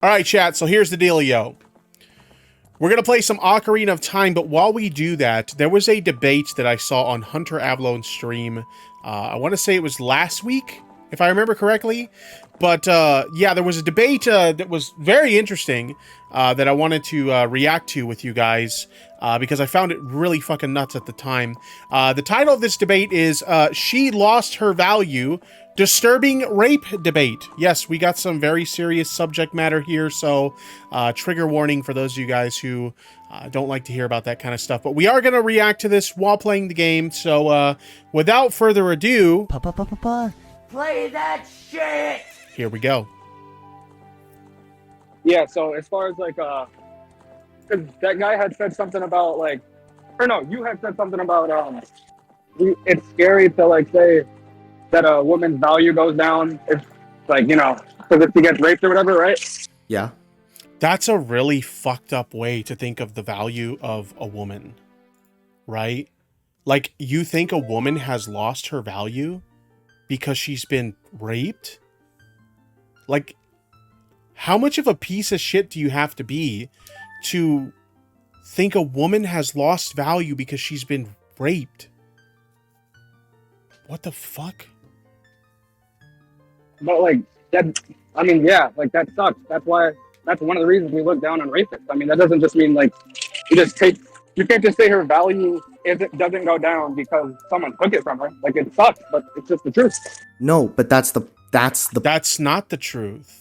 All right, chat. So here's the dealio. We're going to play some Ocarina of Time, but while we do that, there was a debate that I saw on Hunter Avalon's stream. I want to say it was last week, if I remember correctly. But yeah, there was a debate that was very interesting that I wanted to react to with you guys because I found it really fucking nuts at the time. The title of this debate is She Lost Her Value, Disturbing Rape Debate. Yes, we got some very serious subject matter here, so trigger warning for those of you guys who don't like to hear about that kind of stuff. But we are going to react to this while playing the game, so without further ado... Play that shit! Here we go. Yeah, so as far as like, cause that guy had said something about like, or no, you had said something about, it's scary to like say that a woman's value goes down if like, you know, cause if she gets raped or whatever, right? Yeah. That's a really fucked up way to think of the value of a woman, right? Like, you think a woman has lost her value because she's been raped? Like, how much of a piece of shit do you have to be to think a woman has lost value because she's been raped? What the fuck? But like that, I mean, yeah, like that sucks. That's why, that's one of the reasons we look down on rapists. I mean, that doesn't just mean like, you can't just say her value doesn't go down because someone took it from her. Like, it sucks, but it's just the truth. No, but that's not the truth.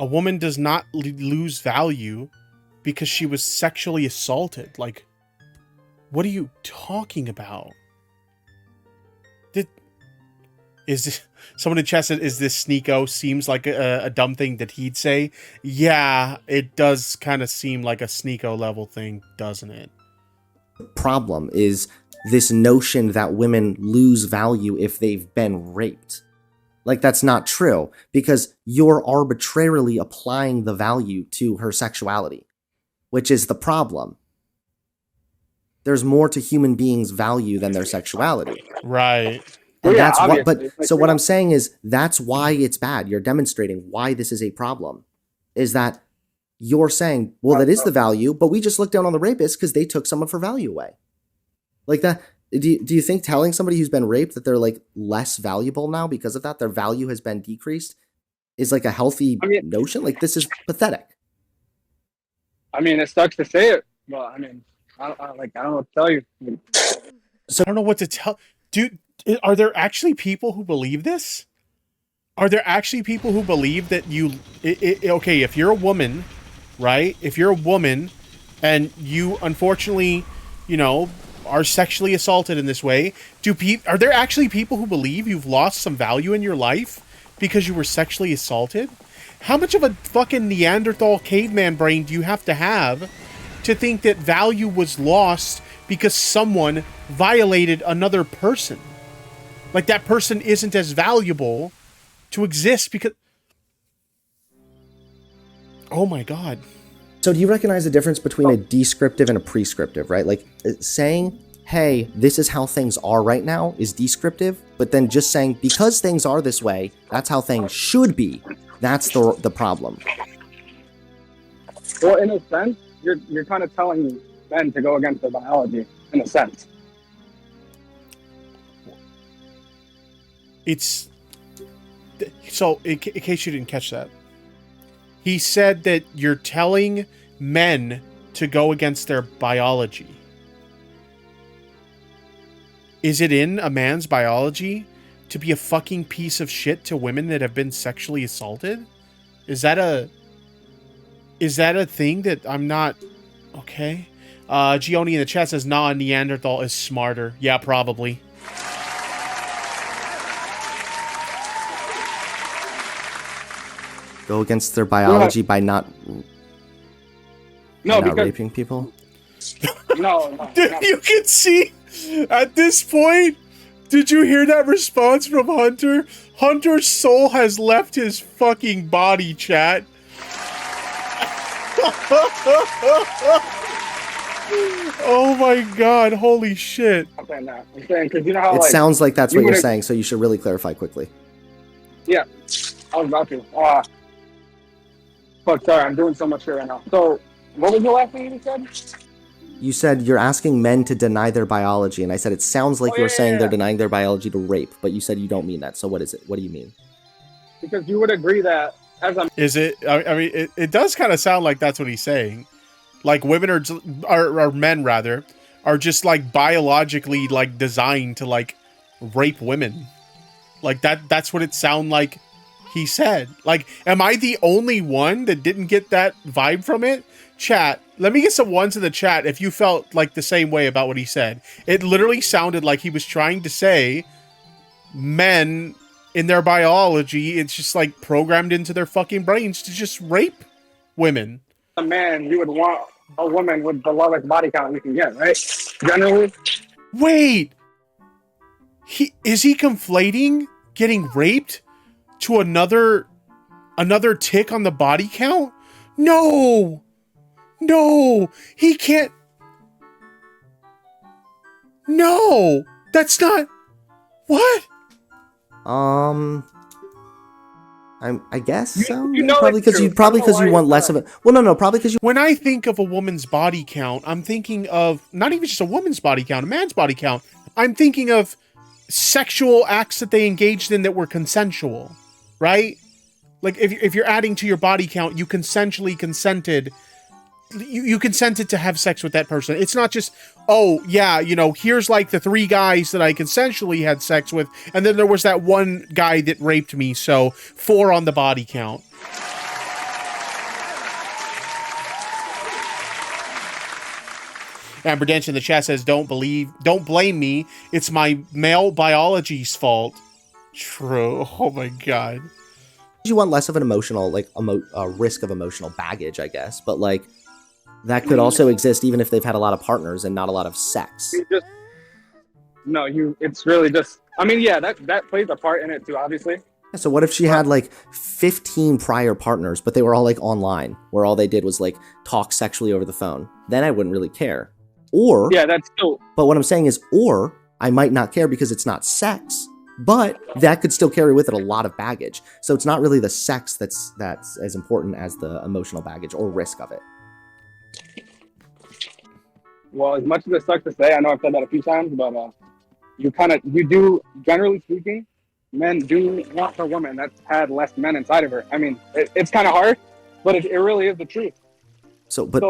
A woman does not lose value because she was sexually assaulted. Like, what are you talking about? Is this, someone in chat said, is this Sneeko? Seems like a dumb thing that he'd say. Yeah, it does kind of seem like a Sneeko level thing, doesn't it? the problem is this notion that women lose value if they've been raped. Like, that's not true, because you're arbitrarily applying the value to her sexuality, which is the problem. There's more to human beings' value than their sexuality. Right. And Yeah, that's what, but obviously. so what I'm saying is that's why it's bad. You're demonstrating why this is a problem. Is that you're saying, well, that is the value, but we just looked down on the rapists because they took some of her value away. Like that. Do you think telling somebody who's been raped that they're like less valuable now because of that, their value has been decreased, is like a healthy notion? Like, this is pathetic. I mean, it sucks to say it, but I mean, I don't know what to tell you. So I don't know what to tell. Dude, are there actually people who believe this? Are there actually people who believe that you... okay, if you're a woman, right? If you're a woman and you unfortunately, you know, are sexually assaulted in this way, are there actually people who believe you've lost some value in your life because you were sexually assaulted? How much of a fucking Neanderthal caveman brain do you have to think that value was lost because someone violated another person? Like, that person isn't as valuable to exist because... Oh my god. So do you recognize the difference between a descriptive and a prescriptive, right? Like, saying, hey, this is how things are right now is descriptive, but then just saying, because things are this way, that's how things should be. That's the problem. Well, in a sense, you're kind of telling men to go against their biology, in a sense. It's... So, in case you didn't catch that, he said that you're telling men to go against their biology. Is it in a man's biology to be a fucking piece of shit to women that have been sexually assaulted? Is that a thing that I'm not... Okay. Gioni in the chat says, nah, Neanderthal is smarter. Yeah, probably. Go against their biology by not raping people? No. Dude, you can see at this point, did you hear that response from Hunter? Hunter's soul has left his fucking body, chat. Oh my god, holy shit. I'm saying that. I'm saying, because you know how, It like... sounds like that's what you're saying, so you should really clarify quickly. Yeah, I was about to. Fuck, sorry, I'm doing so much here right now. So, what was the last thing you said? You said you're asking men to deny their biology, and I said it sounds like you're saying they're denying their biology to rape, but you said you don't mean that. So what is it? What do you mean? Because you would agree that as a Is it? I mean, it does kind of sound like that's what he's saying. Like women are men rather are just like biologically like designed to like rape women. Like that's what it sound like he said. Like, am I the only one that didn't get that vibe from it? Chat, let me get some ones in the chat if you felt like the same way about what he said. It literally sounded like he was trying to say men in their biology, it's just like programmed into their fucking brains to just rape women. man, you would want a woman with the lowest body count you can get, right? Generally. Wait, is he conflating getting raped to another tick on the body count? No, he can't. No, that's not what. I guess so. You know Probably because you want less of it. Well, no, probably because you. When I think of a woman's body count, I'm thinking of not even just a woman's body count, a man's body count. I'm thinking of sexual acts that they engaged in that were consensual, right? Like if you're adding to your body count, you consensually consented. You consented to have sex with that person. It's not just, oh yeah, you know, here's like the 3 guys that I consensually had sex with, and then there was that one guy that raped me, so 4 on the body count. Amber Dench in the chat says, don't blame me. It's my male biology's fault. True. Oh my god. You want less of an emotional, like, risk of emotional baggage, I guess. But, like, that could also exist even if they've had a lot of partners and not a lot of sex. It's really just, I mean, yeah, that plays a part in it too, obviously. So what if she had, like, 15 prior partners, but they were all, like, online, where all they did was, like, talk sexually over the phone? Then I wouldn't really care. Or... Yeah, that's still... But what I'm saying is, or I might not care because it's not sex, but that could still carry with it a lot of baggage. So it's not really the sex that's as important as the emotional baggage or risk of it. Well, as much as it sucks to say, I know I've said that a few times, but you do, generally speaking, men do want a woman that's had less men inside of her. I mean, it's kind of hard, but it really is the truth. What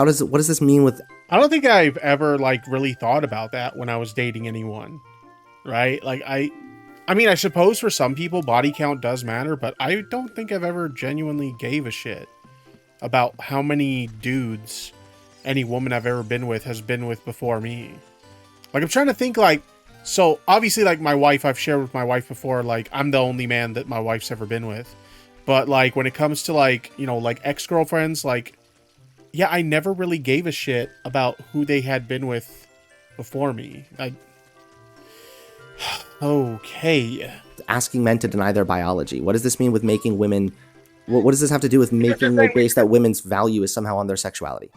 does this mean with... I don't think I've ever, like, really thought about that when I was dating anyone, right? Like, I mean, I suppose for some people body count does matter, but I don't think I've ever genuinely gave a shit about how many dudes any woman I've ever been with has been with before me. Like, I'm trying to think, like, so obviously, like, my wife, I've shared with my wife before, like, I'm the only man that my wife's ever been with. But, like, when it comes to, like, you know, like, ex-girlfriends, like, yeah, I never really gave a shit about who they had been with before me. Okay. Asking men to deny their biology. What does this mean with making women... What does this have to do with making the case that women's value is somehow on their sexuality?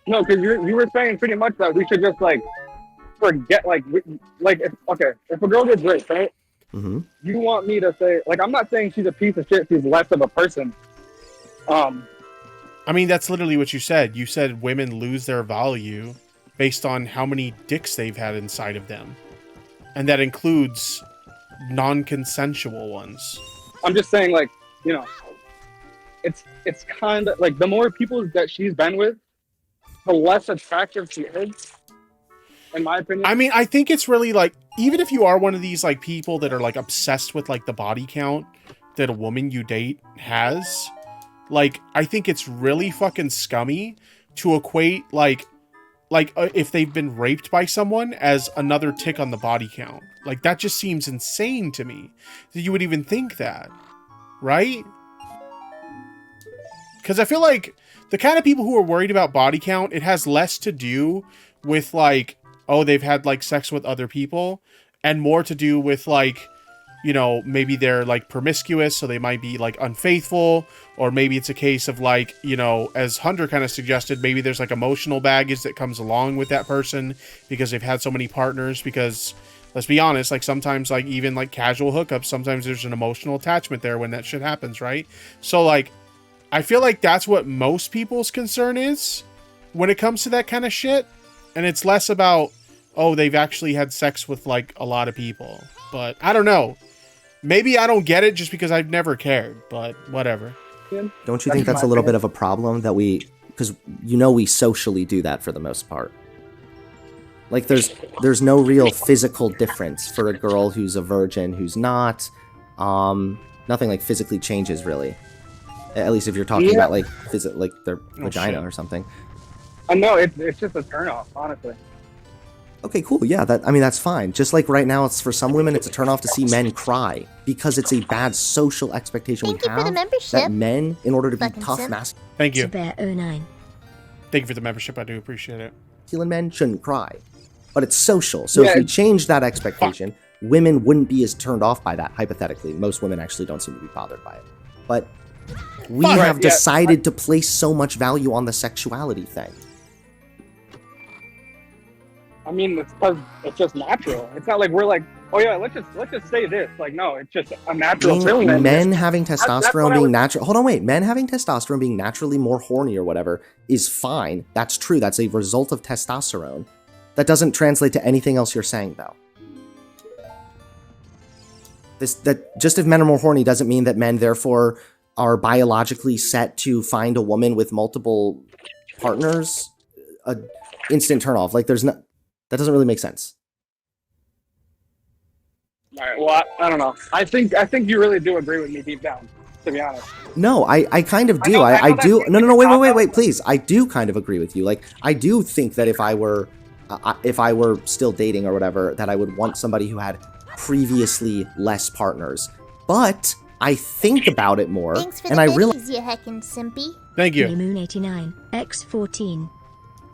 No, because you were saying pretty much that we should just, like, forget, if a girl gets raped, right? Mm-hmm. You want me to say, like, I'm not saying she's a piece of shit, she's less of a person. I mean, that's literally what you said. You said women lose their value based on how many dicks they've had inside of them. And that includes non-consensual ones. I'm just saying, like, you know, it's kind of, like, the more people that she's been with, the less attractive she is, in my opinion. I mean, I think it's really, like, even if you are one of these, like, people that are, like, obsessed with, like, the body count that a woman you date has... Like, I think it's really fucking scummy to equate, if they've been raped by someone as another tick on the body count. Like, that just seems insane to me that you would even think that, right? Because I feel like the kind of people who are worried about body count, it has less to do with, like, oh, they've had, like, sex with other people, and more to do with, like, you know, maybe they're, like, promiscuous, so they might be, like, unfaithful, or maybe it's a case of, like, you know, as Hunter kind of suggested, maybe there's, like, emotional baggage that comes along with that person because they've had so many partners, because, let's be honest, like, sometimes, like, even, like, casual hookups, sometimes there's an emotional attachment there when that shit happens, right? So, like, I feel like that's what most people's concern is when it comes to that kind of shit. And it's less about, oh, they've actually had sex with like a lot of people. But I don't know. Maybe I don't get it just because I've never cared, but whatever. Don't you think that's a little bit of a problem that because we socially do that for the most part. Like there's no real physical difference for a girl who's a virgin, who's not. Nothing like physically changes really. At least if you're talking about like like their vagina or something. No, it's just a turnoff, honestly. Okay, cool. Yeah, that's fine. Just like right now, it's for some women, it's a turnoff to see men cry because it's a bad social expectation Thank you for the membership. that men, in order to be Fucking tough, simp. Thank you. Bear09. Thank you for the membership. I do appreciate it. masculine men shouldn't cry. But it's social. So if we change that expectation, women wouldn't be as turned off by that, hypothetically. Most women actually don't seem to be bothered by it. But we have decided to place so much value on the sexuality thing. I mean, it's because it's just natural. It's not like we're like, oh yeah, let's just say this. Like, no, it's just a natural feeling. Men having testosterone being natural. Hold on, wait. Men having testosterone being naturally more horny or whatever is fine. That's true. That's a result of testosterone. That doesn't translate to anything else you're saying, though. That just if men are more horny doesn't mean that men therefore are biologically set to find a woman with multiple partners. Instant turnoff. Like there's no. That doesn't really make sense. All right. Well, I don't know. I think you really do agree with me deep down, to be honest. No, I kind of do. I do. No, wait, please. I do kind of agree with you. Like, I do think that if I were still dating or whatever, that I would want somebody who had previously less partners. But I think about it more, Thanks for and the I realize. you heckin' simpy. Thank you. Moon89, X14.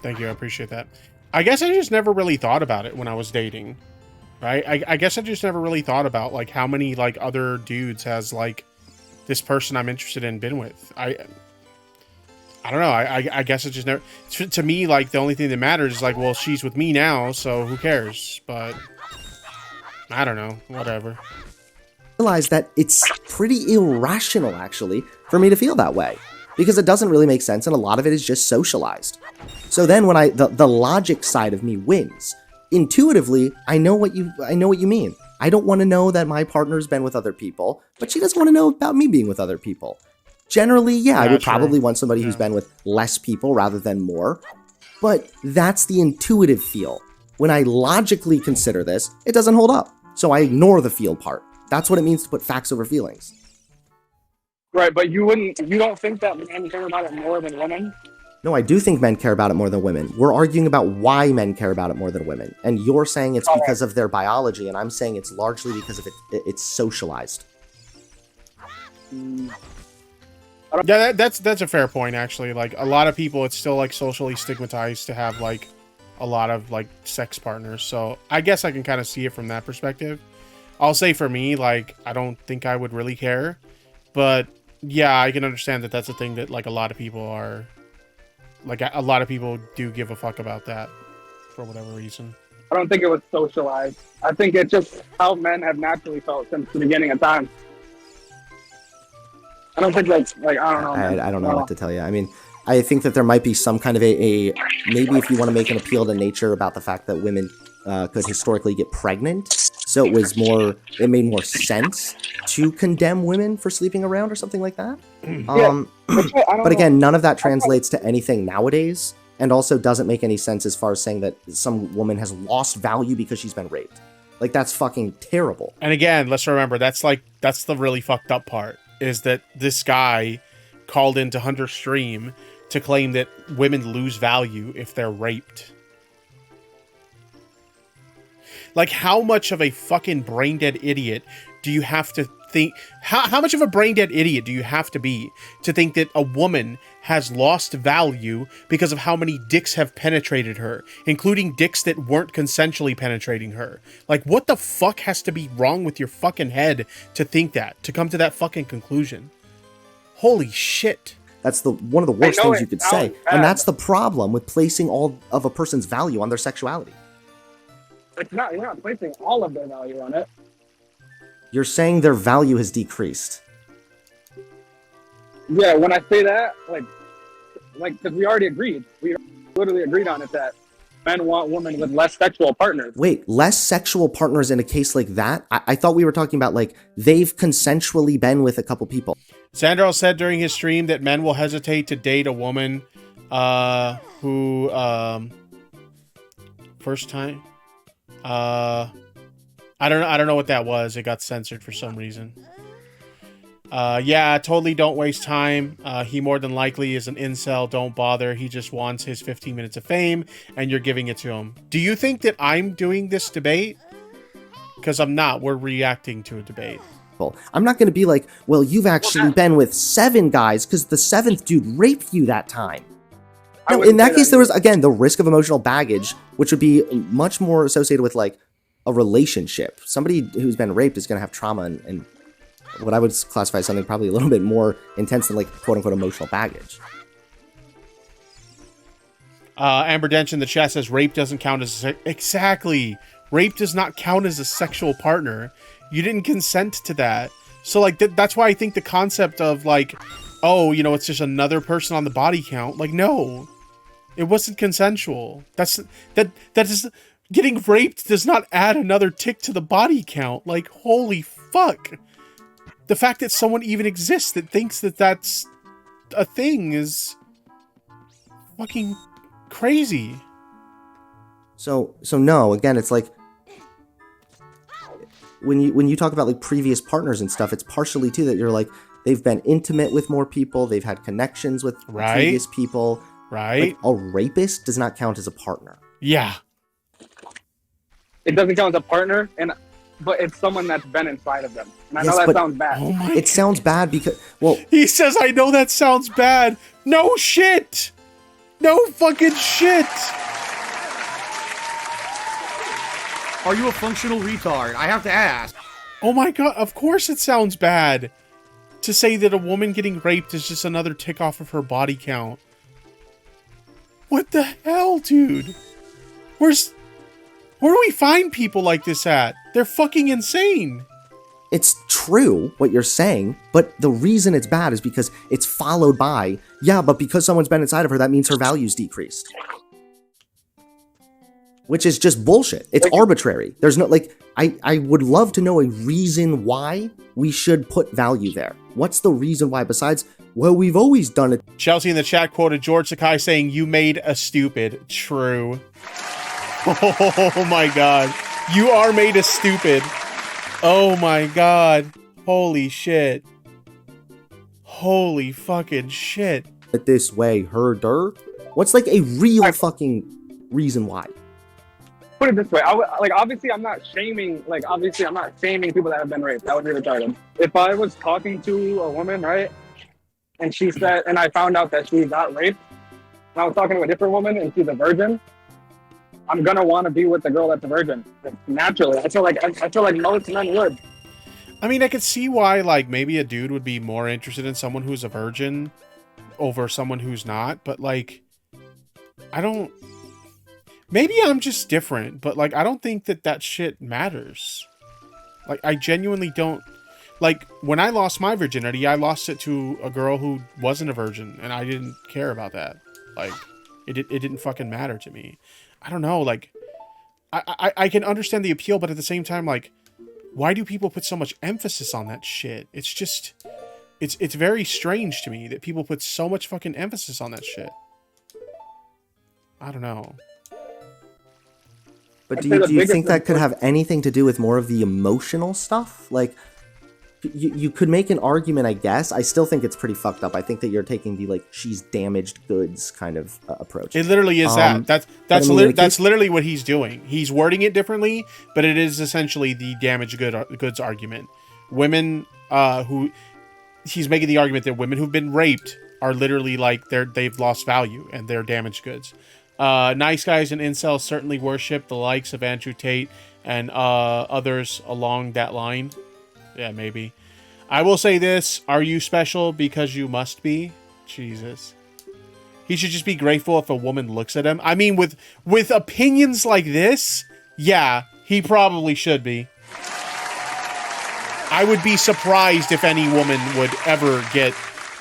Thank you. I appreciate that. I guess I just never really thought about it when I was dating, right? I guess I just never really thought about like how many like other dudes has like this person I'm interested in been with. I don't know. I guess it just never. To me, like the only thing that matters is like, well, she's with me now, so who cares? But I don't know. Whatever. Realize that it's pretty irrational, actually, for me to feel that way. Because it doesn't really make sense, and a lot of it is just socialized. So then when the logic side of me wins. Intuitively, I know what you mean. I don't want to know that my partner's been with other people, but she doesn't want to know about me being with other people. Generally, I would probably want somebody who's been with less people rather than more. But that's the intuitive feel. When I logically consider this, it doesn't hold up. So I ignore the feel part. That's what it means to put facts over feelings. Right, but you don't think that men care about it more than women? No, I do think men care about it more than women. We're arguing about why men care about it more than women. And you're saying it's because of their biology, and I'm saying it's largely because of it's socialized. Yeah, that's a fair point, actually. Like, a lot of people, it's still, like, socially stigmatized to have, like, a lot of, like, sex partners. So, I guess I can kind of see it from that perspective. I'll say for me, like, I don't think I would really care. But, yeah, I can understand that that's a thing that, like, a lot of people are... Like, a lot of people do give a fuck about that for whatever reason. I don't think it was socialized. I think it's just how men have naturally felt since the beginning of time. I don't think that's, like, I don't know. I don't know what to tell you. I mean, I think that there might be some kind of maybe if you want to make an appeal to nature about the fact that women could historically get pregnant, so it made more sense to condemn women for sleeping around or something like that. But again, none of that translates to anything nowadays, and also doesn't make any sense as far as saying that some woman has lost value because she's been raped. Like, that's fucking terrible. And again, let's remember, that's the really fucked up part, is that this guy called into Hunter's stream to claim that women lose value if they're raped. Like, how much of a fucking brain-dead idiot do you have to think... How much of a brain-dead idiot do you have to be to think that a woman has lost value because of how many dicks have penetrated her, including dicks that weren't consensually penetrating her? Like, what the fuck has to be wrong with your fucking head to think that, to come to that fucking conclusion? Holy shit. That's one of the worst things you could say. Bad. And that's the problem with placing all of a person's value on their sexuality. You're not placing all of their value on it. You're saying their value has decreased. Yeah, when I say that, because we already agreed. We literally agreed on it that men want women with less sexual partners. Wait, less sexual partners in a case like that? I thought we were talking about like they've consensually been with a couple people. Sandro said during his stream that men will hesitate to date a woman who first time. I don't know what that was. It got censored for some reason. Yeah, totally don't waste time. He more than likely is an incel. Don't bother. He just wants his 15 minutes of fame, and you're giving it to him. Do you think that I'm doing this debate? Because I'm not. We're reacting to a debate. I'm not going to be like, well, you've actually been with 7 guys because the 7th dude raped you that time. No, in that case, there was, again, the risk of emotional baggage, which would be much more associated with like a relationship. Somebody who's been raped is going to have trauma and what I would classify as something probably a little bit more intense than like quote unquote emotional baggage. Amber Dench in the chat says rape doesn't count as exactly. Rape does not count as a sexual partner. You didn't consent to that. So like that's why I think the concept of like, oh, you know, it's just another person on the body count. Like, no, it wasn't consensual. That is getting raped does not add another tick to the body count. Like, holy fuck. The fact that someone even exists that thinks that that's a thing is fucking crazy. So no, again, it's like when you talk about like previous partners and stuff, it's partially too that you're like they've been intimate with more people, they've had connections with previous people. Right. Like, a rapist does not count as a partner. Yeah. It doesn't count as a partner, but it's someone that's been inside of them. And I know that sounds bad. Oh my it sounds bad because, well... He says, I know that sounds bad. No shit. No fucking shit. Are you a functional retard? I have to ask. Oh my god, of course it sounds bad. To say that a woman getting raped is just another tick off of her body count. What the hell, dude? Where do we find people like this at? They're fucking insane. It's true what you're saying, but the reason it's bad is because it's followed by, yeah, but because someone's been inside of her, that means her value's decreased. Which is just bullshit. It's arbitrary. There's no, like, I would love to know a reason why we should put value there. What's the reason why besides, well, we've always done it. Chelsea in the chat quoted George Sakai saying, you made a stupid. True. Oh my god. You are made a stupid. Oh my god. Holy shit. Holy fucking shit. This way, what's like a real fucking reason why? Put it this way, obviously I'm not shaming people that have been raped. That would be retarded. If I was talking to a woman, right, and she said, and I found out that she got raped, and I was talking to a different woman and she's a virgin, I'm gonna want to be with the girl that's a virgin. Naturally, I feel like most men would. I mean, I could see why, like, maybe a dude would be more interested in someone who's a virgin over someone who's not, but, like, maybe I'm just different, but, like, I don't think that shit matters. Like, I genuinely don't. Like, when I lost my virginity, I lost it to a girl who wasn't a virgin, and I didn't care about that. Like, it didn't fucking matter to me. I don't know, like, I can understand the appeal, but at the same time, like, why do people put so much emphasis on that shit? It's just, it's very strange to me that people put so much fucking emphasis on that shit. I don't know. But do you think that could have anything to do with more of the emotional stuff? Like, you could make an argument, I guess. I still think it's pretty fucked up. I think that you're taking the, like, she's damaged goods kind of approach. It literally is that. That's literally what he's doing. He's wording it differently, but it is essentially the damaged goods argument. Women he's making the argument that women who've been raped are literally like they've lost value and they're damaged goods. Nice guys and incels certainly worship the likes of Andrew Tate and others along that line. Yeah, maybe. I will say this. Are you special because you must be? Jesus. He should just be grateful if a woman looks at him. I mean, with opinions like this, yeah, he probably should be. I would be surprised if any woman would ever get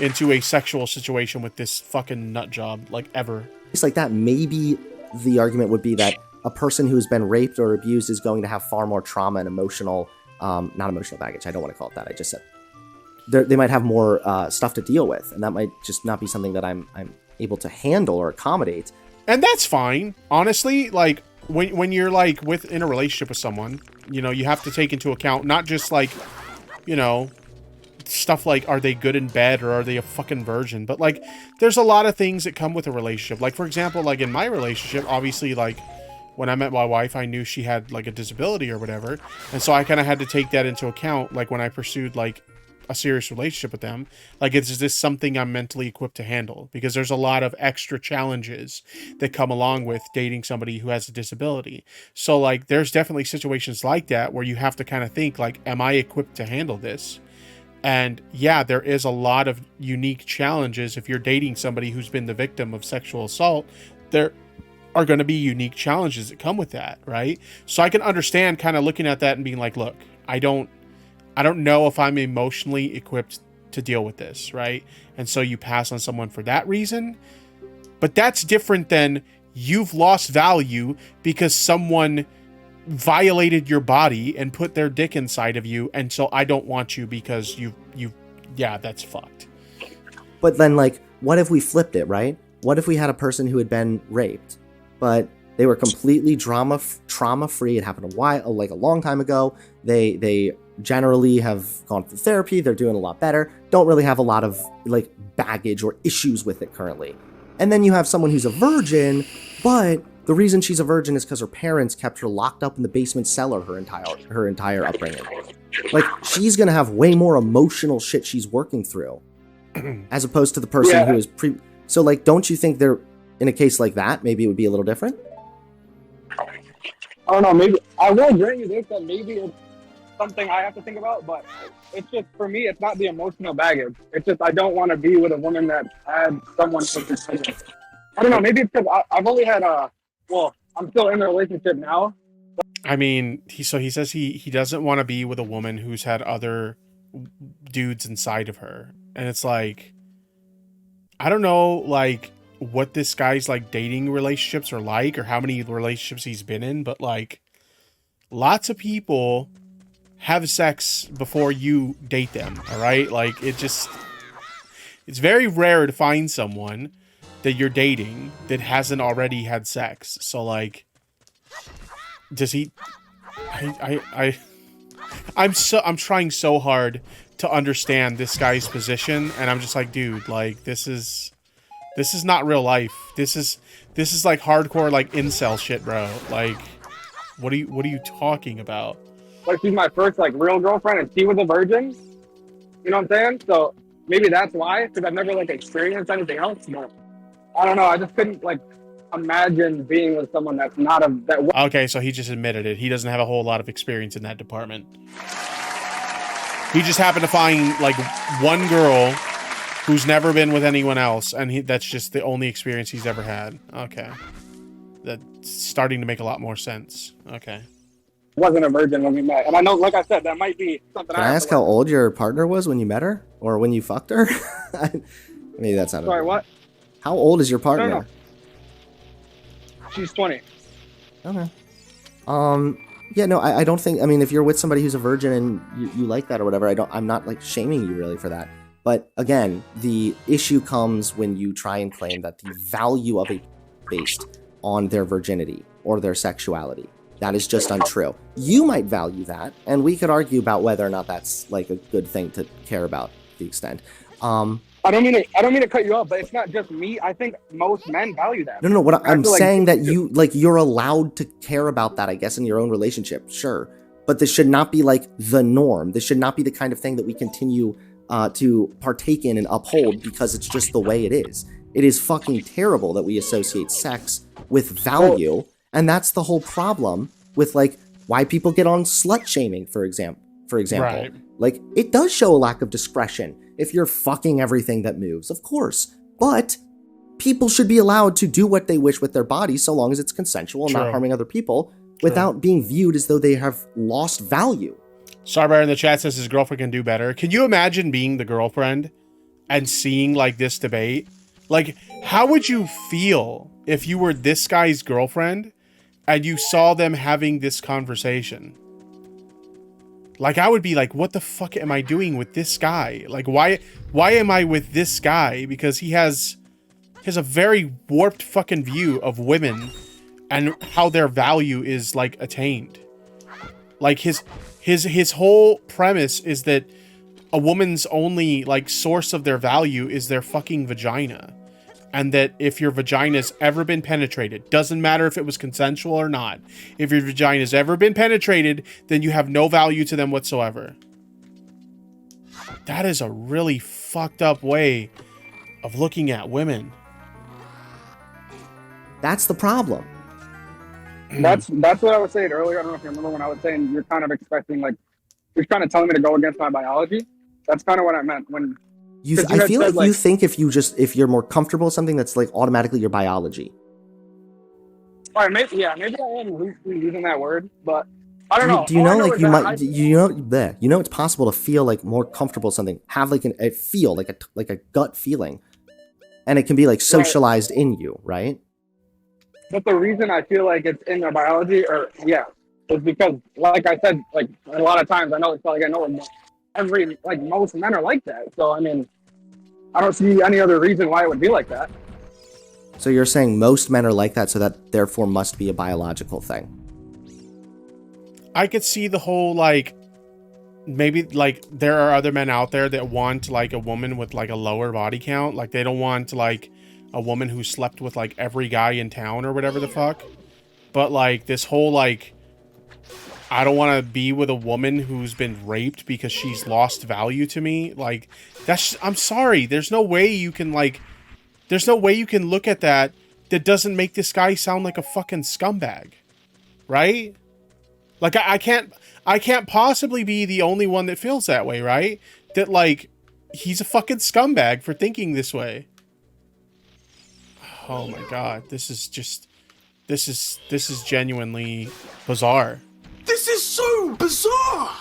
into a sexual situation with this fucking nut job, like, ever. It's like that. Maybe the argument would be that a person who has been raped or abused is going to have far more trauma and emotional, not emotional baggage. I don't want to call it that. I just said they might have more stuff to deal with, and that might just not be something that I'm able to handle or accommodate. And that's fine, honestly. Like, when you're like in a relationship with someone, you know, you have to take into account not just like, you know, stuff like, are they good in bed or are they a fucking virgin? But like, there's a lot of things that come with a relationship. Like, for example, like in my relationship, obviously, like when I met my wife, I knew she had like a disability or whatever. And so I kind of had to take that into account. Like when I pursued like a serious relationship with them, like, is this something I'm mentally equipped to handle? Because there's a lot of extra challenges that come along with dating somebody who has a disability. So like, there's definitely situations like that where you have to kind of think like, am I equipped to handle this? And yeah, there is a lot of unique challenges. If you're dating somebody who's been the victim of sexual assault, there are going to be unique challenges that come with that, right? So I can understand kind of looking at that and being like, look, I don't know if I'm emotionally equipped to deal with this, right? And so you pass on someone for that reason. But that's different than you've lost value because someone violated your body and put their dick inside of you, and so I don't want you because you yeah, that's fucked. But then, like, what if we flipped it, right? What if we had a person who had been raped, but they were completely trauma free? It happened a long time ago. They generally have gone through therapy. They're doing a lot better. Don't really have a lot of like baggage or issues with it currently. And then you have someone who's a virgin, but the reason she's a virgin is because her parents kept her locked up in the basement cellar her entire upbringing. Like, she's gonna have way more emotional shit she's working through, as opposed to the person who is So, like, don't you think they're in a case like that? Maybe it would be a little different. I don't know. Maybe I will grant you this, that maybe it's something I have to think about. But it's just, for me, it's not the emotional baggage. It's just I don't want to be with a woman that had someone. I don't know. Maybe it's because I've only had well, I'm still in a relationship now. I mean, he says he doesn't want to be with a woman who's had other dudes inside of her. And it's like, I don't know, like, what this guy's, like, dating relationships are like or how many relationships he's been in. But, like, lots of people have sex before you date them, all right? Like, it's very rare to find someone that you're dating that hasn't already had sex. So like, does he? I'm trying so hard to understand this guy's position, and I'm just like, dude, like, this is not real life. This is like hardcore like incel shit, bro. Like, what are you talking about? Like, she's my first like real girlfriend, and she was a virgin. You know what I'm saying? So maybe that's why, because I've never like experienced anything else. But I don't know. I just couldn't like imagine being with someone that's not Okay, so he just admitted it. He doesn't have a whole lot of experience in that department. He just happened to find like one girl who's never been with anyone else, and that's just the only experience he's ever had. Okay, that's starting to make a lot more sense. Okay. Wasn't a virgin when we met, and I know, like I said, that might be something. Can I ask how old your partner was when you met her, or when you fucked her? Maybe that's not. Sorry, what? How old is your partner? No. She's 20. Okay. Yeah, no, I don't think. I mean, if you're with somebody who's a virgin and you like that or whatever, I'm not like shaming you really for that. But again, the issue comes when you try and claim that the value of a based on their virginity or their sexuality. That is just untrue. You might value that, and we could argue about whether or not that's like a good thing to care about to the extent. I don't mean to cut you off, but it's not just me. I think most men value that. No. What I'm saying that you're allowed to care about that, I guess, in your own relationship, sure. But this should not be like the norm. This should not be the kind of thing that we continue to partake in and uphold because it's just the way it is. It is fucking terrible that we associate sex with value. And that's the whole problem with like why people get on slut shaming, for example. Right. Like, it does show a lack of discretion if you're fucking everything that moves, of course. But people should be allowed to do what they wish with their bodies so long as it's consensual and not harming other people without being viewed as though they have lost value. Sarbar in the chat says his girlfriend can do better. Can you imagine being the girlfriend and seeing like this debate, like how would you feel if you were this guy's girlfriend and you saw them having this conversation? Like, I would be like, what the fuck am I doing with this guy? Like, why am I with this guy? Because he has a very warped fucking view of women and how their value is like attained. Like his whole premise is that a woman's only like source of their value is their fucking vagina. And that if your vagina's ever been penetrated, doesn't matter if it was consensual or not, if your vagina's ever been penetrated, then you have no value to them whatsoever. That is a really fucked up way of looking at women. That's the problem. That's what I was saying earlier. I don't know if you remember when I was saying you're kind of expecting, like, you're kind of telling me to go against my biology. That's kind of what I meant when... I feel like you think if you're more comfortable with something, that's like automatically your biology. All right, maybe I am loosely using that word, but I don't know. Do you know, like, you know, it's possible to feel like more comfortable with something, have like a feel, like a gut feeling, and it can be like socialized in you, right? But the reason I feel like it's in their biology, is because, like I said, like a lot of times, I know it's like most men are like that. So I mean, I don't see any other reason why it would be like that. So you're saying most men are like that, so that therefore must be a biological thing. I could see the whole, like, maybe like there are other men out there that want like a woman with like a lower body count. Like they don't want like a woman who slept with like every guy in town or whatever the fuck. But like this whole like, I don't want to be with a woman who's been raped because she's lost value to me. Like I'm sorry. There's no way you can look at that doesn't make this guy sound like a fucking scumbag. Right? Like I can't possibly be the only one that feels that way, right? That like he's a fucking scumbag for thinking this way. Oh my god, this is genuinely bizarre. This is so bizarre.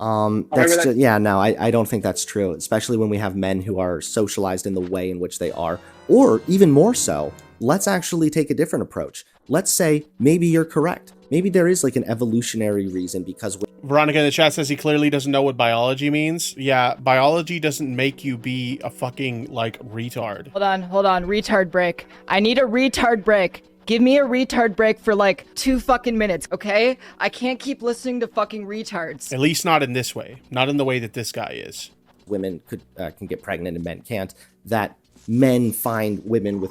I don't think that's true, especially when we have men who are socialized in the way in which they are. Or even more so, let's actually take a different approach. Let's say maybe you're correct. Maybe there is like an evolutionary reason because... Veronica in the chat says he clearly doesn't know what biology means. Yeah, biology doesn't make you be a fucking, like, retard. Hold on, retard break. I need a retard break. Give me a retard break for like 2 fucking minutes, okay? I can't keep listening to fucking retards. At least not in this way. Not in the way that this guy is. Women can get pregnant and men can't. That men find women with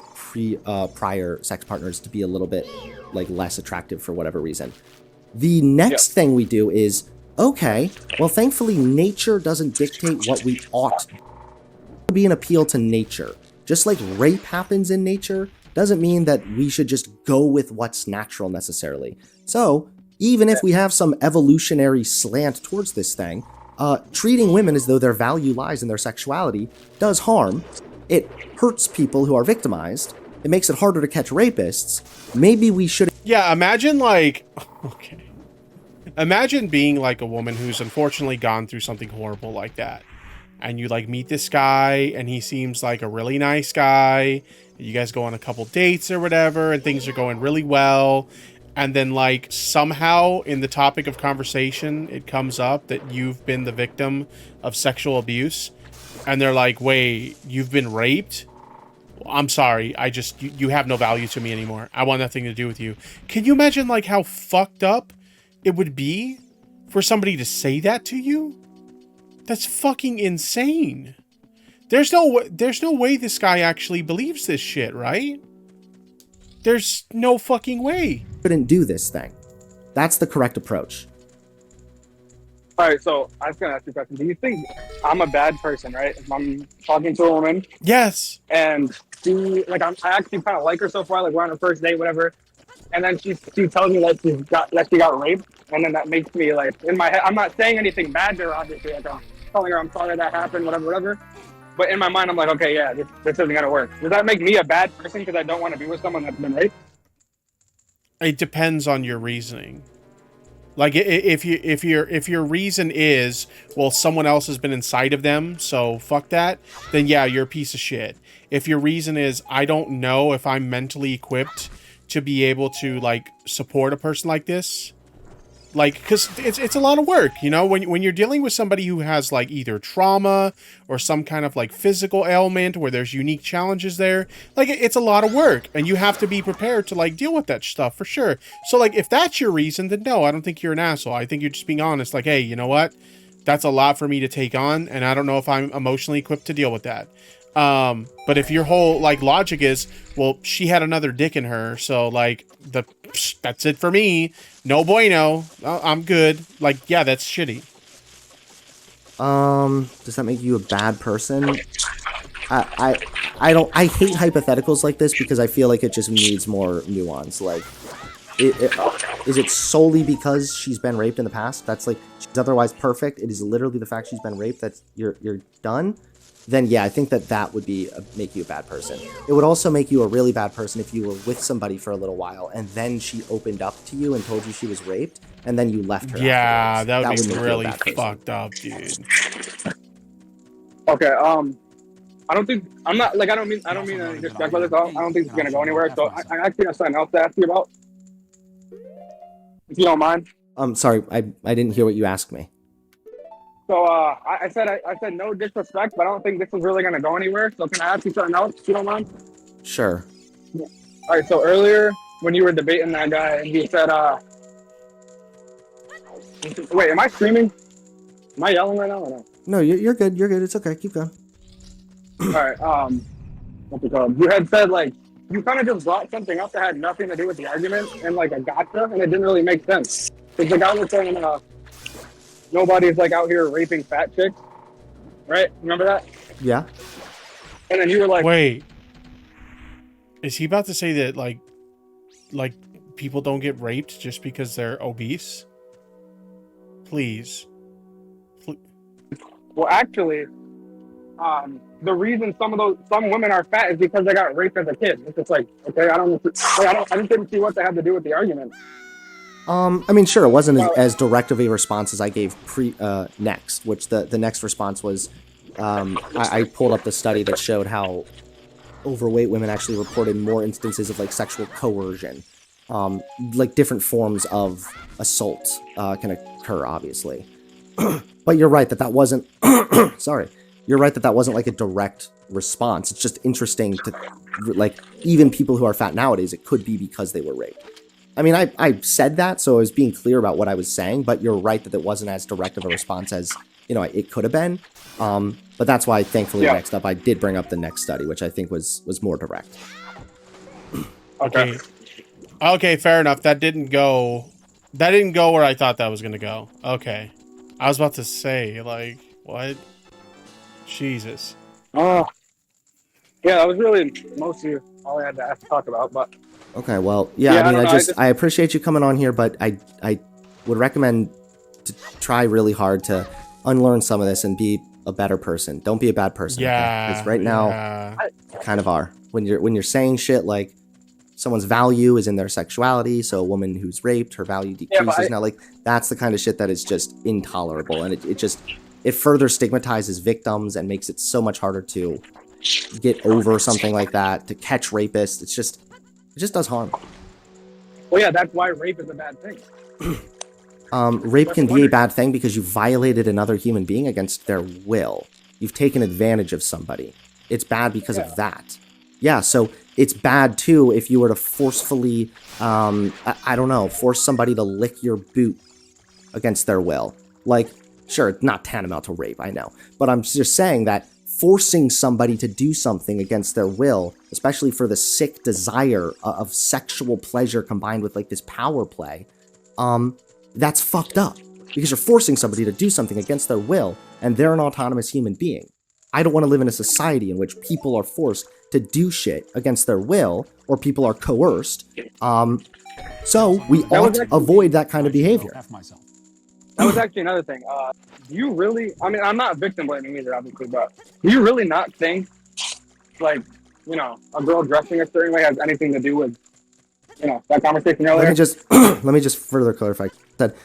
prior sex partners to be a little bit like less attractive for whatever reason. The next thing we do is, okay, well, thankfully nature doesn't dictate what we ought to be. An appeal to nature. Just like rape happens in nature, doesn't mean that we should just go with what's natural necessarily. So even if we have some evolutionary slant towards this thing, treating women as though their value lies in their sexuality does harm. It hurts people who are victimized. It makes it harder to catch rapists. Maybe we should... Yeah, imagine like... Okay. Imagine being like a woman who's unfortunately gone through something horrible like that. And you like meet this guy and he seems like a really nice guy. You guys go on a couple dates or whatever and things are going really well. And then like somehow in the topic of conversation, it comes up that you've been the victim of sexual abuse. And they're like, wait, you've been raped? I'm sorry. You have no value to me anymore. I want nothing to do with you. Can you imagine like how fucked up it would be for somebody to say that to you? That's fucking insane. There's no way this guy actually believes this shit, right? There's no fucking way. Couldn't do this thing. That's the correct approach. All right, so I was gonna ask you a question. Do you think I'm a bad person, right? If I'm talking to a woman, yes, and I actually kind of like her so far, like we're on our first date, whatever, and then she tells me that she got raped, and then that makes me like in my head, I'm not saying anything bad to her, obviously, like I'm telling her I'm sorry that happened, whatever. But in my mind, I'm like, okay, yeah, this isn't gonna work. Does that make me a bad person because I don't want to be with someone that's been raped? It depends on your reasoning. Like if your reason is, well, someone else has been inside of them, so fuck that, then yeah, you're a piece of shit. If your reason is, I don't know if I'm mentally equipped to be able to like support a person like this, like, because it's a lot of work, you know, when you're dealing with somebody who has like either trauma or some kind of like physical ailment where there's unique challenges there, like it's a lot of work, and you have to be prepared to like deal with that stuff for sure. So like if that's your reason, then no, I don't think you're an asshole. I think you're just being honest, like, hey, you know what, that's a lot for me to take on, and I don't know if I'm emotionally equipped to deal with that. But if your whole like logic is, well, she had another dick in her, so like that's it for me, no bueno, I'm good, like, yeah, that's shitty. Does that make you a bad person? I don't, I hate hypotheticals like this because I feel like it just needs more nuance. Like, is it solely because she's been raped in the past? That's like, she's otherwise perfect. It is literally the fact she's been raped that's you're done. Then yeah, I think that would be make you a bad person. It would also make you a really bad person if you were with somebody for a little while and then she opened up to you and told you she was raped and then you left her. Yeah, afterwards. that would be really fucked up, dude. Okay, I don't think I don't mean to disrespect by this. I don't think it's gonna go anywhere. So I actually have something else to ask you about, if you don't mind. Sorry, I didn't hear what you asked me. So I said no disrespect, but I don't think this is really gonna go anywhere. So can I ask you something else, if you don't mind? Sure. All right. So earlier when you were debating that guy, and he said, wait, am I screaming? Am I yelling right now or no? No, you're good. You're good. It's okay. Keep going. All right. What's it called? You had said like you kind of just brought something up that had nothing to do with the argument and like a gotcha, and it didn't really make sense. Because the guy was saying, nobody's like out here raping fat chicks, right? Remember that? Yeah. And then you were like, wait, is he about to say that like people don't get raped just because they're obese? Please. well, actually, the reason some women are fat is because they got raped as a kid. It's just like, okay, I just didn't see what they had to do with the argument. I mean, sure, it wasn't as direct of a response as I gave next, which the next response was, I pulled up the study that showed how overweight women actually reported more instances of like sexual coercion. Like different forms of assault can occur, obviously. But you're right that wasn't, sorry, you're right that wasn't like a direct response. It's just interesting to, like, even people who are fat nowadays, it could be because they were raped. I mean, I said that, so I was being clear about what I was saying, but you're right that it wasn't as direct of a response as, you know, it could have been. But that's why, thankfully, next up, I did bring up the next study, which I think was more direct. Okay. Okay, fair enough. That didn't go where I thought that was going to go. Okay. I was about to say, like, what? Jesus. Oh. Yeah, that was really mostly all I had to talk about, but... Okay, well, yeah, I mean, I appreciate you coming on here, but I would recommend to try really hard to unlearn some of this and be a better person. Don't be a bad person. Yeah. Because right now, you kind of are. When you're saying shit like someone's value is in their sexuality, so a woman who's raped, her value decreases. Now, like, that's the kind of shit that is just intolerable, and it further stigmatizes victims and makes it so much harder to get over something like that, to catch rapists. It just does harm. Well, yeah, that's why rape is a bad thing. Rape can be a bad thing because you violated another human being against their will. You've taken advantage of somebody. It's bad because of that. Yeah, so it's bad too if you were to forcefully, I don't know, force somebody to lick your boot against their will. Like, sure, it's not tantamount to rape, I know. But I'm just saying that forcing somebody to do something against their will, especially for the sick desire of sexual pleasure combined with like this power play, that's fucked up because you're forcing somebody to do something against their will and they're an autonomous human being. I don't want to live in a society in which people are forced to do shit against their will or people are coerced. So we ought to avoid that kind of behavior. That was actually another thing. Do you really, I mean, I'm not victim blaming either, obviously, but do you really not think, like, you know, a girl dressing a certain way has anything to do with, you know, that conversation earlier? Let me just further clarify. That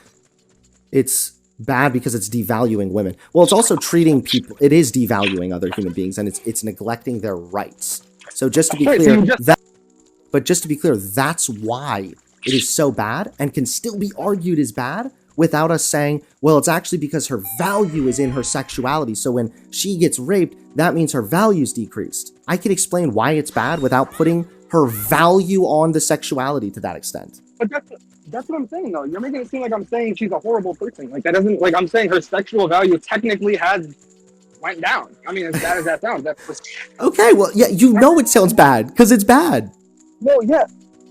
It's bad because it's devaluing women. Well, it's also treating people. It is devaluing other human beings, and it's neglecting their rights. So just to be clear, that's why it is so bad and can still be argued as bad without us saying, well, it's actually because her value is in her sexuality. So when she gets raped, that means her value's decreased. I can explain why it's bad without putting her value on the sexuality to that extent. But that's what I'm saying, though. You're making it seem like I'm saying she's a horrible person. Like, that doesn't, like, I'm saying her sexual value technically has went down. I mean, as bad as that sounds, that's okay. Well, yeah, you know it sounds bad because it's bad. well, yeah.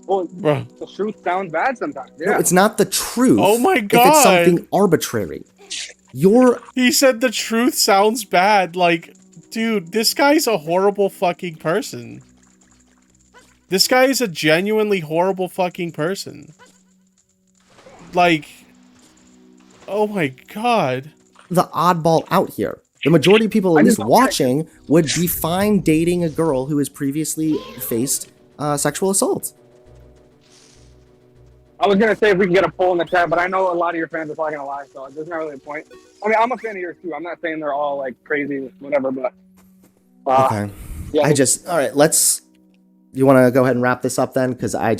Well, the truth sounds bad sometimes. Yeah. No, it's not the truth. Oh my God. If it's something arbitrary. He said the truth sounds bad. Like, dude, this guy's a horrible fucking person. This guy is a genuinely horrible fucking person. Like, oh my God. The oddball out here. The majority of people at least watching would be fine dating a girl who has previously faced sexual assault. I was going to say if we can get a poll in the chat, but I know a lot of your fans are probably going to lie, so there's not really a point. I mean, I'm a fan of yours too. I'm not saying they're all like crazy, whatever, but... okay. Yeah. All right, you want to go ahead and wrap this up then? Because I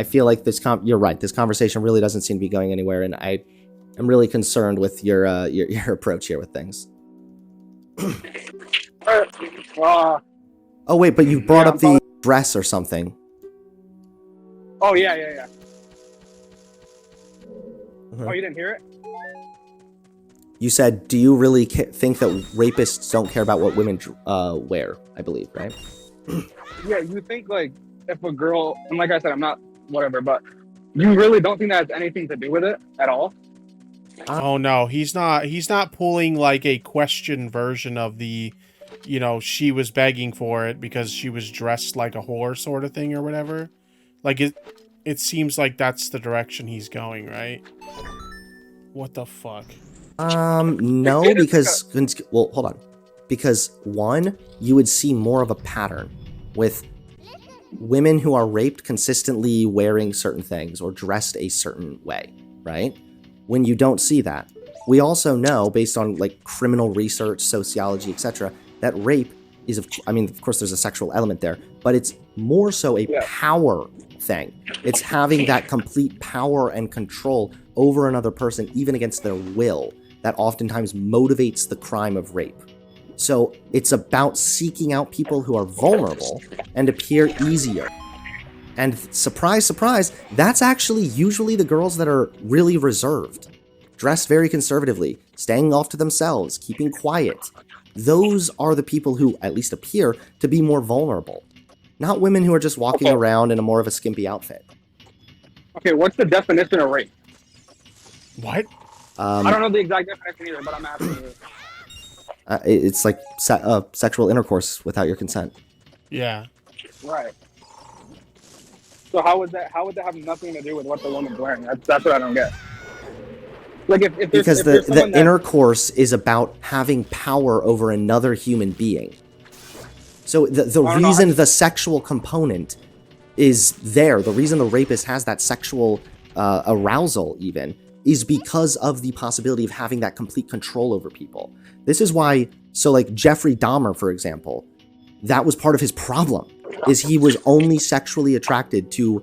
feel like you're right. This conversation really doesn't seem to be going anywhere, and I am really concerned with your approach here with things. Oh wait, but you brought up the dress or something. Oh yeah. Oh, you didn't hear it? You said, do you really think that rapists don't care about what women wear, I believe, right? Yeah, you think, like, if a girl, and like I said, I'm not whatever, but you really don't think that has anything to do with it at all? Oh no, he's not pulling like a question version of the, you know, she was begging for it because she was dressed like a whore sort of thing or whatever. Like it seems like that's the direction he's going, right? What the fuck? No, because, well, hold on. Because, one, you would see more of a pattern with women who are raped consistently wearing certain things or dressed a certain way, right? When you don't see that. We also know, based on, like, criminal research, sociology, etc., that rape is, of course, there's a sexual element there, but it's more so a power thing. It's having that complete power and control over another person, even against their will, that oftentimes motivates the crime of rape. So it's about seeking out people who are vulnerable and appear easier. And surprise, surprise, that's actually usually the girls that are really reserved, dressed very conservatively, staying off to themselves, keeping quiet. Those are the people who at least appear to be more vulnerable. Not women who are just walking around in a more of a skimpy outfit. Okay, what's the definition of rape? What? I don't know the exact definition either, but I'm asking you. It's like sexual intercourse without your consent. Yeah. Right. So how would that have nothing to do with what the woman's wearing? That's what I don't get. Like if because the intercourse is about having power over another human being. So the reason the sexual component is there, the reason the rapist has that sexual arousal even, is because of the possibility of having that complete control over people. This is why, so like Jeffrey Dahmer, for example, that was part of his problem, is he was only sexually attracted to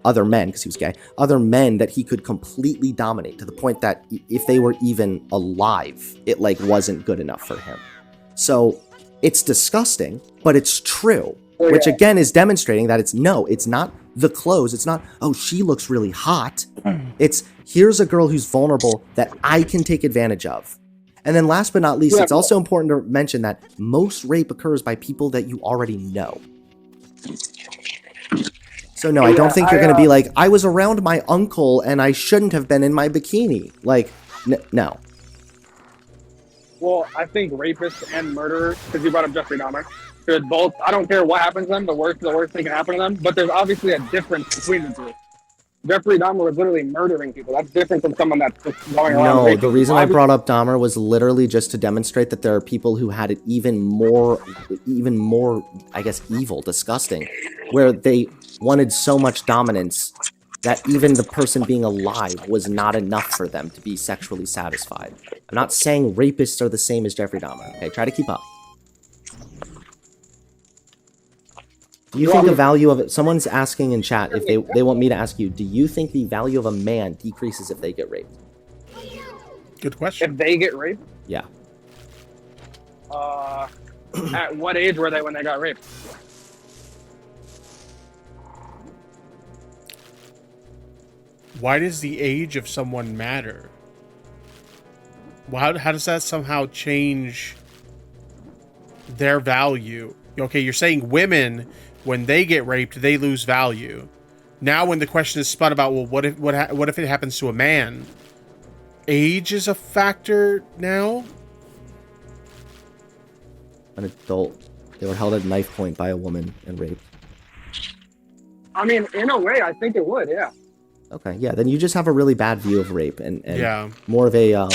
other men, because he was gay, other men that he could completely dominate, to the point that if they were even alive, it like wasn't good enough for him. So it's disgusting, but it's true, which again is demonstrating that it's not the clothes. It's not, oh, she looks really hot. It's, here's a girl who's vulnerable that I can take advantage of. And then last but not least, it's also important to mention that most rape occurs by people that you already know. So no, I don't think you're going to be like, I was around my uncle and I shouldn't have been in my bikini. Like, no. Well, I think rapists and murderers, because you brought up Jeffrey Dahmer, because both, I don't care what happens to them, the worst thing can happen to them, but there's obviously a difference between the two. Jeffrey Dahmer was literally murdering people. That's different from someone that's just going around. No, the reason I brought up Dahmer was literally just to demonstrate that there are people who had it even more, I guess, evil, disgusting, where they wanted so much dominance that even the person being alive was not enough for them to be sexually satisfied. I'm not saying rapists are the same as Jeffrey Dahmer, okay? Try to keep up. Do you think the value of it, someone's asking in chat if they want me to ask you, do you think the value of a man decreases if they get raped? Good question. If they get raped? Yeah. At what age were they when they got raped? Why does the age of someone matter? How does that somehow change their value? Okay, you're saying women, when they get raped, they lose value. Now when the question is spun about, well, what if it happens to a man? Age is a factor now? An adult. They were held at knife point by a woman and raped. I mean, in a way, I think it would, yeah. Okay, yeah, then you just have a really bad view of rape and yeah. more of a,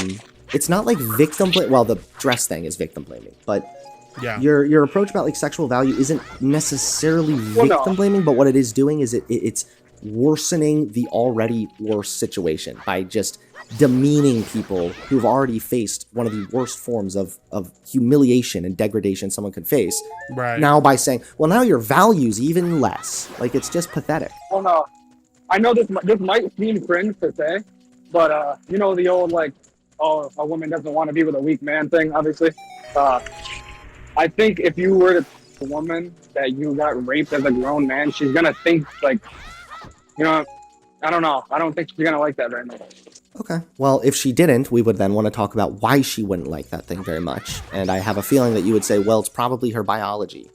it's not like victim blame. Well, the dress thing is victim blaming, but yeah, your approach about like sexual value isn't necessarily victim blaming, but what it is doing is it's worsening the already worse situation by just demeaning people who've already faced one of the worst forms of humiliation and degradation someone could face. Right. Now by saying, well, now your value's even less. Like, it's just pathetic. Well, no. I know this might seem cringe to say, but you know the old like, oh, a woman doesn't want to be with a weak man thing, obviously. I think if you were to tell a woman that you got raped as a grown man, she's gonna think like, you know, I don't know. I don't think she's gonna like that very much. Okay. Well, if she didn't, we would then want to talk about why she wouldn't like that thing very much. And I have a feeling that you would say, well, it's probably her biology.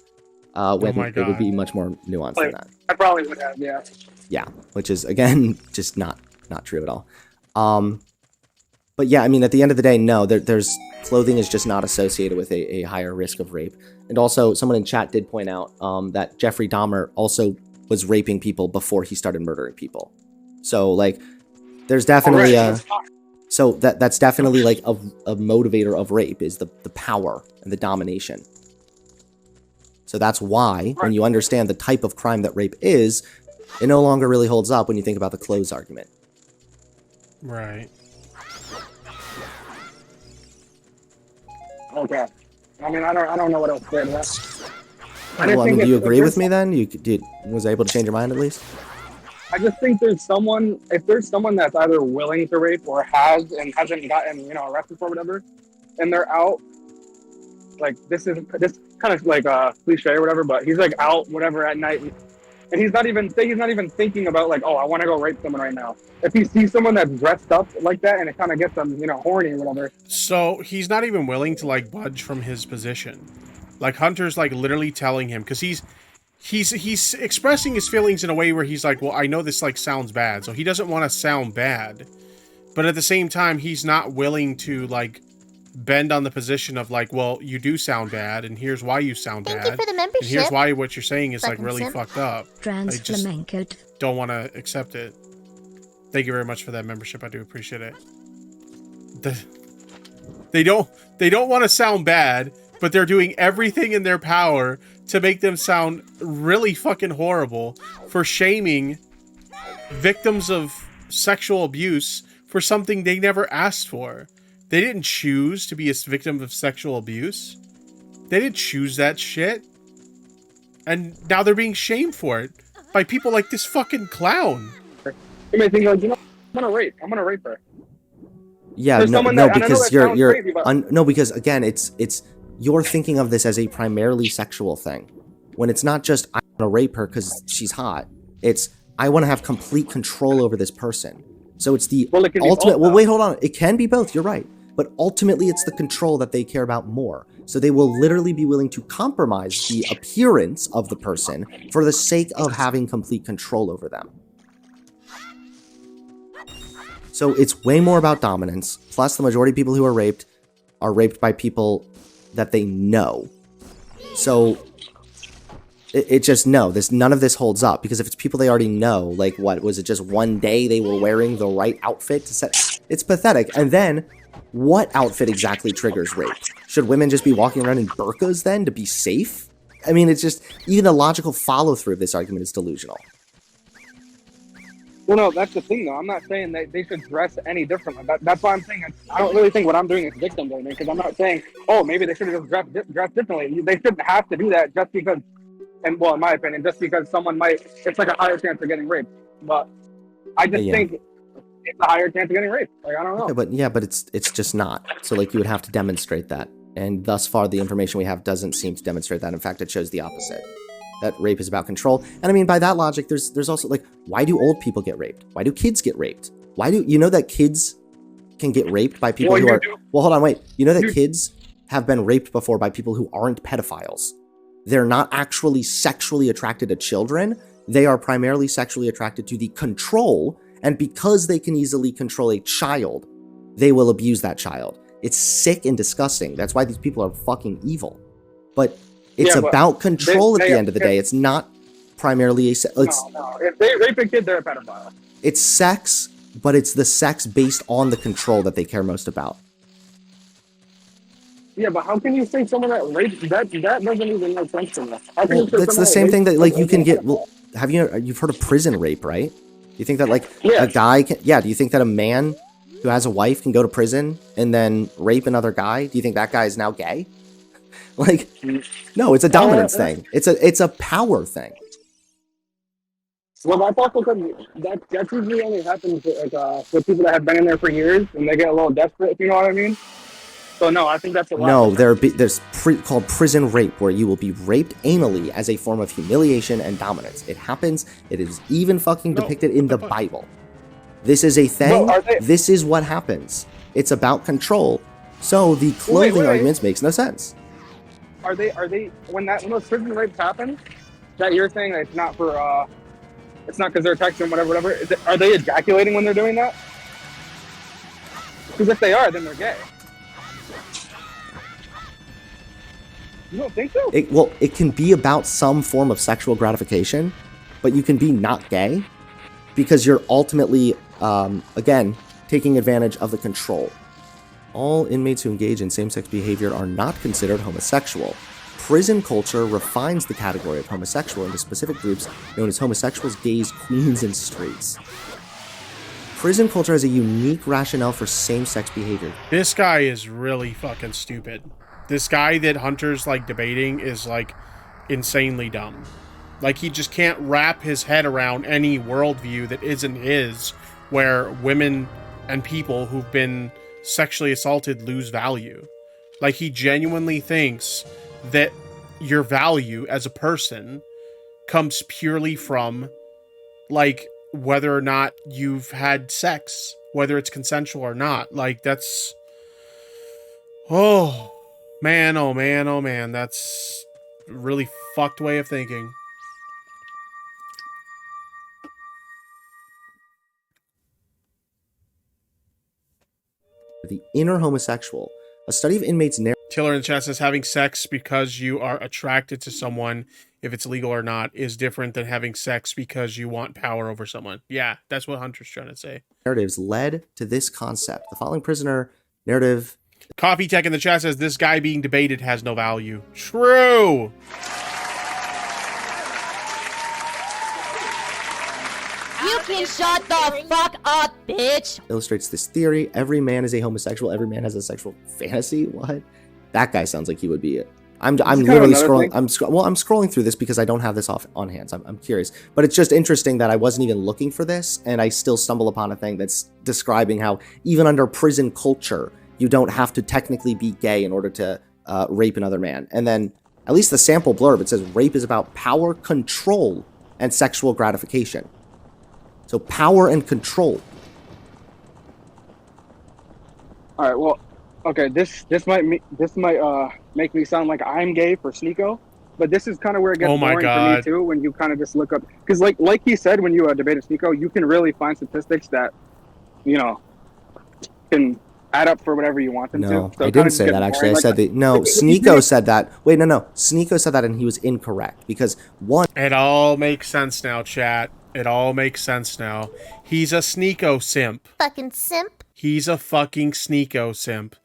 When it would be much more nuanced than that. I probably would have, yeah. Yeah, which is, again, just not true at all. But yeah, I mean, at the end of the day, no, there's clothing is just not associated with a higher risk of rape. And also, someone in chat did point out that Jeffrey Dahmer also was raping people before he started murdering people. So, like, there's definitely so that's definitely like a motivator of rape is the power and the domination. So that's why when you understand the type of crime that rape is, it no longer really holds up when you think about the clothes argument. Right. Okay. I mean, I don't know what else to say to that. Well, I mean, do you agree with me then? Was able to change your mind at least? I just think if there's someone that's either willing to rape or has and hasn't gotten, arrested for whatever, and they're out, like this kind of like a cliche or whatever, but he's like out whatever at night, and he's not even thinking about like, oh, I want to go rape someone right now. If he sees someone that's dressed up like that and it kind of gets him, horny or whatever. So he's not even willing to like budge from his position. Like Hunter's like literally telling him, because he's expressing his feelings in a way where he's like, well, I know this like sounds bad, so he doesn't want to sound bad, but at the same time he's not willing to like bend on the position of like, well, you do sound bad, and here's why you sound bad. Thank you for the membership. And here's why what you're saying is like really fucked up. I just Flamenco. don't want to accept it. Thank you very much for that membership. I do appreciate it. They don't want to sound bad, but they're doing everything in their power to make them sound really fucking horrible for shaming victims of sexual abuse for something they never asked for. They didn't choose to be a victim of sexual abuse. They didn't choose that shit. And now they're being shamed for it by people like this fucking clown. You may think like, I'm gonna rape her. Yeah, no, because because again, it's you're thinking of this as a primarily sexual thing. When it's not just I want to rape her because she's hot. It's I want to have complete control over this person. So it's the ultimate. Well, wait, hold on. It can be both. You're right. But ultimately, it's the control that they care about more. So they will literally be willing to compromise the appearance of the person for the sake of having complete control over them. So it's way more about dominance. Plus, the majority of people who are raped by people that they know. So it just none of this holds up, because if it's people they already know, like what was it, just one day they were wearing the right outfit to set? It's pathetic. And then what outfit exactly triggers rape? Should women just be walking around in burqas then to be safe? I mean, it's just even the logical follow through of this argument is delusional. Well, no, that's the thing, though. I'm not saying that they should dress any differently. That's why I'm saying I don't really think what I'm doing is victim blaming, because I'm not saying, oh, maybe they should have just dressed differently. They shouldn't have to do that just because, and well, in my opinion, just because someone might, it's like a higher chance of getting raped. But I just think it's a higher chance of getting raped. Like, I don't know. Okay, but it's just not. So like you would have to demonstrate that. And thus far, the information we have doesn't seem to demonstrate that. In fact, it shows the opposite. That rape is about control. And I mean, by that logic, there's also like, why do old people get raped? Why do kids get raped? Why do you know that kids can get raped by people who are? Well, hold on, wait. You know that kids have been raped before by people who aren't pedophiles. They're not actually sexually attracted to children. They are primarily sexually attracted to the control. And because they can easily control a child, they will abuse that child. It's sick and disgusting. That's why these people are fucking evil. But it's about control at the end of the day. It's not primarily a... No. If they rape a kid, they're a pedophile. It's sex, but it's the sex based on the control that they care most about. Yeah, but how can you say someone that rapes... That doesn't even make sense to me. Well, that's the same thing that, like, you can get... Well, you've heard of prison rape, right? Do you think that, like, a guy can... Yeah, do you think that a man who has a wife can go to prison and then rape another guy? Do you think that guy is now gay? Like, no, it's a dominance thing. It's a power thing. Well, that's also because that usually only happens with people that have been in there for years and they get a little desperate, if you know what I mean. So no, I think that's a lot. No, there's called prison rape, where you will be raped anally as a form of humiliation and dominance. It happens. It is even fucking depicted in the Bible. This is a thing. This is what happens. It's about control. So the clothing arguments makes no sense. Are they when those prison rapes happen, that you're saying that it's not for it's not because they're texting whatever. Are they ejaculating when they're doing that? Because if they are, then they're gay. You don't think so? It can be about some form of sexual gratification, but you can be not gay because you're ultimately, again, taking advantage of the control. All inmates who engage in same-sex behavior are not considered homosexual. Prison culture refines the category of homosexual into specific groups known as homosexuals, gays, queens, and straights. Prison culture has a unique rationale for same-sex behavior. This guy is really fucking stupid. This guy that Hunter's, like, debating is, like, insanely dumb. Like, he just can't wrap his head around any worldview that isn't his, where women and people who've been sexually assaulted lose value. Like, he genuinely thinks that your value as a person comes purely from, like, whether or not you've had sex, whether it's consensual or not. Like, that's... Oh man, oh man, oh man. That's a really fucked way of thinking. The inner homosexual. A study of inmates... Tiller in the chat says having sex because you are attracted to someone, if it's legal or not, is different than having sex because you want power over someone. Yeah, that's what Hunter's trying to say. Narratives led to this concept. The following prisoner narrative... Coffee Tech in the chat says this guy being debated has no value. True! You can shut the fuck up, bitch! Illustrates this theory. Every man is a homosexual. Every man has a sexual fantasy. What? That guy sounds like he would be it. I'm literally scrolling. I'm scrolling through this because I don't have this on hand. So I'm curious, but it's just interesting that I wasn't even looking for this, and I still stumble upon a thing that's describing how even under prison culture, you don't have to technically be gay in order to rape another man. And then at least the sample blurb, it says rape is about power, control, and sexual gratification. So power and control. All right. Well, okay. This might make me sound like I'm gay for Sneeko, but this is kind of where it gets boring for me too. When you kind of just look up, because like he said, when you debated Sneeko, you can really find statistics that, you know, can add up for whatever you want them to. No, So I didn't say that actually. I said that. No, Sneeko said that. Wait, no. Sneeko said that, and he was incorrect because one. It all makes sense now, chat. It all makes sense now. He's a Sneeko simp. Fucking simp. He's a fucking Sneeko simp.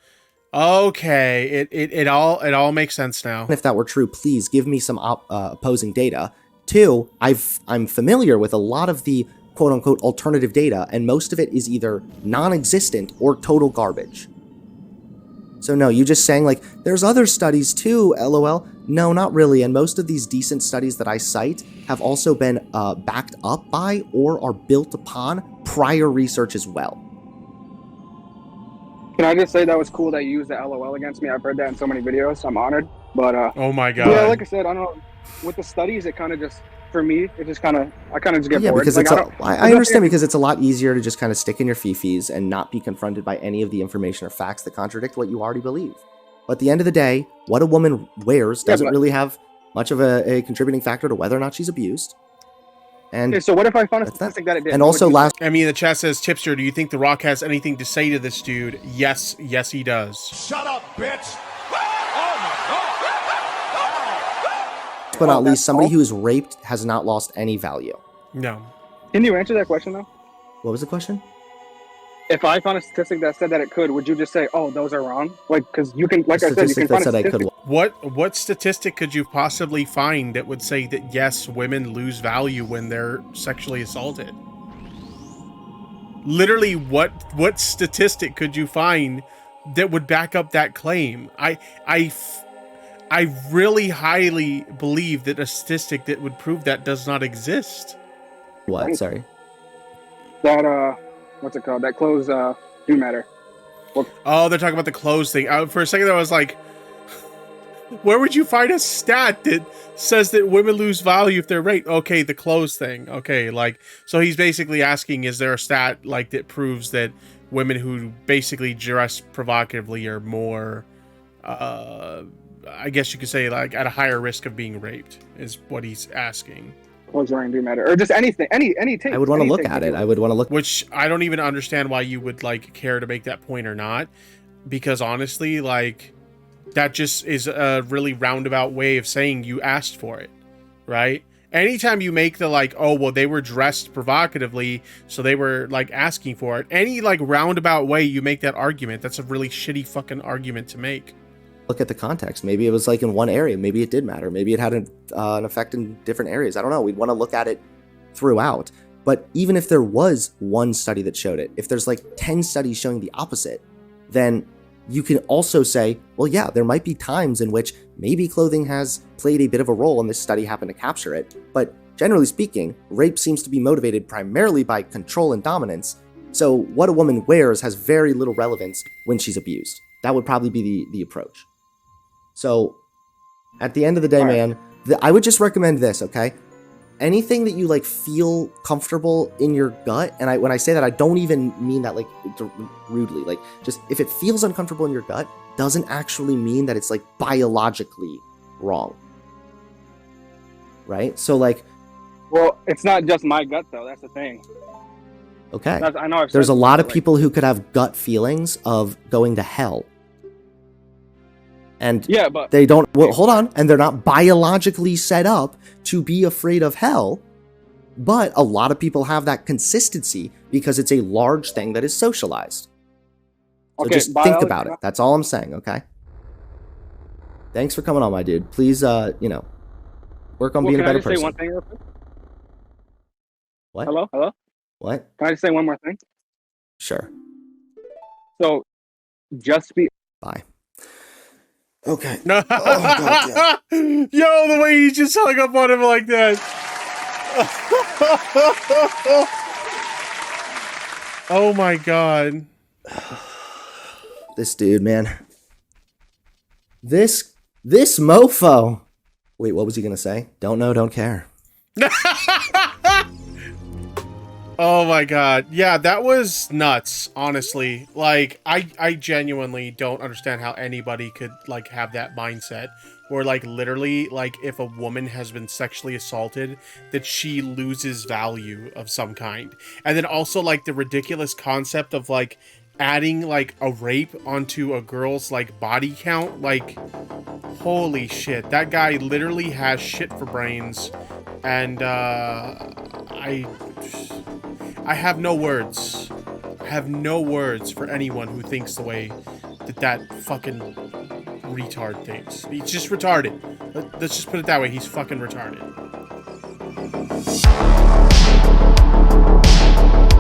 Okay, it all makes sense now. If that were true, please give me some opposing data. Two, I'm familiar with a lot of the quote unquote alternative data, and most of it is either non-existent or total garbage. So no, you just saying like, there's other studies too, LOL. No, not really. And most of these decent studies that I cite have also been backed up by or are built upon prior research as well. Can I just say that was cool that you used the LOL against me? I've heard that in so many videos. I'm honored. But Oh my god. yeah, like I said, I don't know. With the studies, it kind of just, for me, it just kind of, I kind of just get Yeah, bored. because Like, I understand, because it's a lot easier to just kind of stick in your fifis and not be confronted by any of the information or facts that contradict what you already believe. But at the end of the day, what a woman wears doesn't really have much of a contributing factor to whether or not she's abused. And okay, so what if I found a statistic that it did? and also last, I mean, the chat says, Tipster, do you think The Rock has anything to say to this dude? Yes, yes, he does. Shut up, bitch! but not least, somebody who is raped has not lost any value. No. Can you answer that question though? What was the question? If I found a statistic that said that it could, would you just say, "Oh, those are wrong"? Like, because you can, like I said, you can find a statistic. What statistic could you possibly find that would say that yes, women lose value when they're sexually assaulted? Literally, what statistic could you find that would back up that claim? I really highly believe that a statistic that would prove that does not exist. What? Sorry. That what's it called? That clothes do matter. Oh, they're talking about the clothes thing. For a second, I was like, where would you find a stat that says that women lose value if they're raped? Okay, the clothes thing. Okay, like, so he's basically asking, is there a stat like that proves that women who basically dress provocatively are more, I guess you could say, like, at a higher risk of being raped, is what he's asking. Clothes wearing do matter, or just anything, any take. I would want to look at it. I would want to look. Which I don't even understand why you would like care to make that point or not, because honestly, like, that just is a really roundabout way of saying you asked for it, right? Anytime you make the like, oh well, they were dressed provocatively, so they were like asking for it. Any like roundabout way you make that argument, that's a really shitty fucking argument to make. Look at the context. Maybe it was like in one area. Maybe it did matter. Maybe it had an effect in different areas. I don't know. We'd want to look at it throughout. But even if there was one study that showed it, if there's like 10 studies showing the opposite, then you can also say, well, yeah, there might be times in which maybe clothing has played a bit of a role and this study happened to capture it. But generally speaking, rape seems to be motivated primarily by control and dominance. So what a woman wears has very little relevance when she's abused. That would probably be the approach. So, at the end of the day, man, I would just recommend this, okay? Anything that you, like, feel comfortable in your gut, and when I say that, I don't even mean that, like, rudely. Like, just, if it feels uncomfortable in your gut, doesn't actually mean that it's, like, biologically wrong. Right? So, like... Well, it's not just my gut, though. That's the thing. Okay. I know There's a lot of people who could have gut feelings of going to hell. And yeah, but they don't, well, hold on, and they're not biologically set up to be afraid of hell, but a lot of people have that consistency because it's a large thing that is socialized. So okay, just think about it. That's all I'm saying, okay? Thanks for coming on, my dude. Please, you know, work on being a better person. Can I just say one thing real quick? What? Hello? What? Can I just say one more thing? Sure. So, just be... Bye. Okay. No. Oh, God, yeah. Yo, the way he just hung up on him like that. Oh my God. This dude, man. This mofo. Wait, what was he gonna say? Don't know, don't care. Oh my God. Yeah, that was nuts, honestly. Like, I genuinely don't understand how anybody could, like, have that mindset where, like, literally, like, if a woman has been sexually assaulted, that she loses value of some kind. And then also, like, the ridiculous concept of, like, adding, like, a rape onto a girl's, like, body count. Like, holy shit. That guy literally has shit for brains. And, I have no words. I have no words for anyone who thinks the way that fucking retard thinks. He's just retarded. Let's just put it that way. He's fucking retarded. Bye.